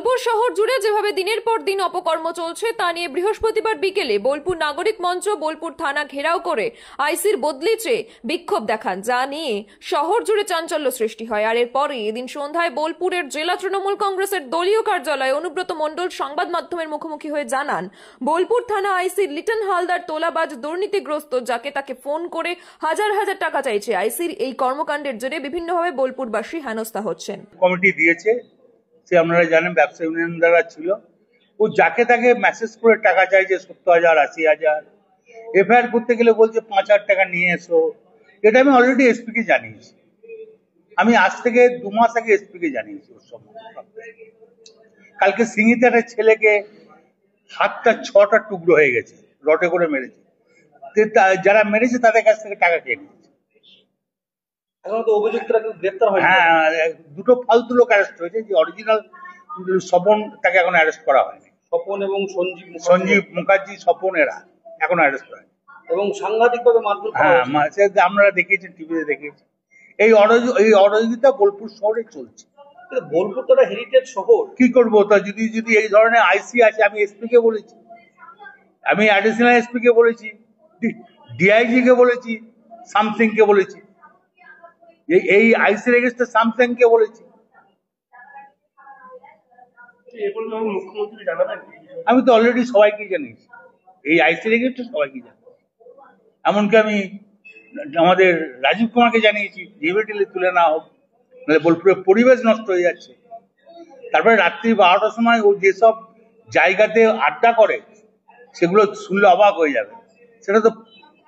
বোলপুর শহর জুড়ে যেভাবে দিনের পর দিন অপকর্ম চলছে তা নিয়ে বৃহস্পতিবার বিকেলে বোলপুর নাগরিক মঞ্চ বোলপুর থানা ঘেরাও করে আইসির বদলি চেয়ে বিক্ষোভ দেখান, যা নিয়ে শহর জুড়ে চাঞ্চল্য সৃষ্টি হয়। আর এরপরে এদিন সন্ধ্যায় বোলপুরের জেলা তৃণমূল কংগ্রেসের দলীয় কার্যালয়ে অনুব্রত মণ্ডল সংবাদ মাধ্যমের মুখোমুখি হয়ে জানান, বোলপুর থানা আইসি লিটন হালদার তোলাবাজ দুর্নীতিগ্রস্ত, যাকে তাকে ফোন করে হাজার হাজার টাকা চাইছে। আইসির এই কর্মকাণ্ডের জেরে বিভিন্নভাবে বোলপুরবাসী হেনস্থা হচ্ছেন। কমিটি দিয়েছে, সে আপনারা জানেন ব্যবসা ইউনিয়ন দ্বারা ছিল, ও যাকে তাকে মেসেজ করে টাকা চাইছে 70,000 80,000, এফআইআর করতে গেলে বলছে 5,000 টাকা নিয়ে এসো। এটা আমি অলরেডি এসপি কে জানিয়েছি, আমি আজ থেকে 2 মাস আগে এসপি কে জানিয়েছি। ওর সম্বন্ধে কালকে সিঙ্গিতে একটা ছেলেকে হাতটা 6টা টুকরো হয়ে গেছে, রটে করে মেরেছে। যারা মেরেছে তাদের কাছ থেকে টাকা খেয়ে নিয়েছে। এখন তো অভিযুক্তরা গ্রেফতার হয়নি। হ্যাঁ, 2টো ফালতু লোক অ্যারেস্ট হয়েছে, যে অরিজিনাল স্বপন তাকে এখন অ্যারেস্ট করা হয়নি। স্বপন এবং সঞ্জীব মুখার্জি, স্বপন এরা এখন অ্যারেস্ট হয়নি। এবং সাংঘাতিকভাবে মারধর করা হয়েছে। হ্যাঁ, আপনারা দেখিয়েছেন, টিভিতে দেখিয়েছেন। এই অরাজকতা বোলপুর শহরে চলছে। বোলপুর তো একটা হেরিটেজ শহর, কি করবো? তা যদি এই ধরনের আইসি আছে, আমি এসপি কে বলেছি, আমি অ্যাডিশনাল এসপি কে বলেছি, ডিআইজি কে বলেছি, সামসিং কে বলেছি, এই আইসি রেজিস্টার সামসিং কে বলেছি। আমি তো অলরেডি সবাইকে জানিয়েছি, এই আইসি রেজিস্টার সবাইকে জানি, এমনকি আমি আমাদের রাজীব কুমারকে জানিয়েছি, ইমিডিয়েটলি তুলে না হোক, নাহলে বোলপুরের পরিবেশ নষ্ট হয়ে যাচ্ছে। তারপরে রাত্রি 12টার সময় ও যেসব জায়গাতে আড্ডা করে সেগুলো শুনলে অবাক হয়ে যাবে। সেটা তো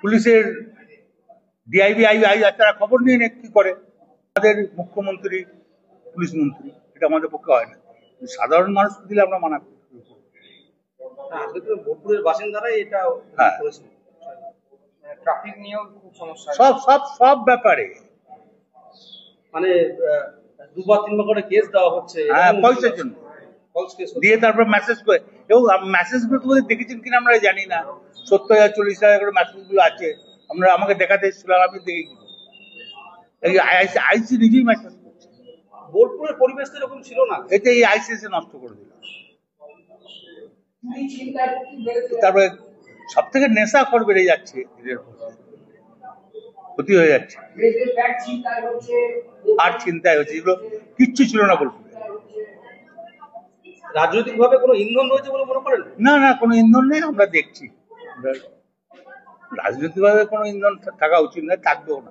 পুলিশের ডিআইবি তারা খবর নিয়ে কি করে। আমাদের মুখ্যমন্ত্রী, পুলিশ মন্ত্রী, এটা আমাদের পক্ষে হয় না, সাধারণ মানুষকে দিলে আমরা মানা করি। বোলপুরের বাসিন্দারাই এটা করেছে। ট্রাফিক নিয়েও খুব সমস্যা, সব ব্যাপারে মানে 2-3বার করে কেস দেওয়া হচ্ছে। হ্যাঁ, পয়সার জন্য দিয়ে তারপর মেসেজ করে। এবং মেসেজ গুলো তোমাদের দেখেছেন কিনা আমরা জানি না, 70,000 40,000 করে মেসেজ গুলো আছে। আমরা আমাকে দেখাতে এসেছিলাম, আমি দেখেছি, আইসি নিজেই মেসেজ করছে। বোলপুরের পরিবেশ তো এরকম ছিল না, এটা এই আইসিএসএ নষ্ট করে দিল। তারপরে সব থেকে নেশাখোর বেড়ে যাচ্ছে, ক্ষতি হয়ে যাচ্ছে, আর চিন্তায় হচ্ছে, এগুলো কিচ্ছু ছিল না বোলপুরে। রাজনৈতিক ভাবে কোনো ইন্ধন রয়েছে বলে মনে করেন? না, কোনো ইন্ধন নেই। আমরা দেখছি রাজনৈতিক ভাবে কোনো ইন্ধন থাকা উচিত নয়, থাকবেও না।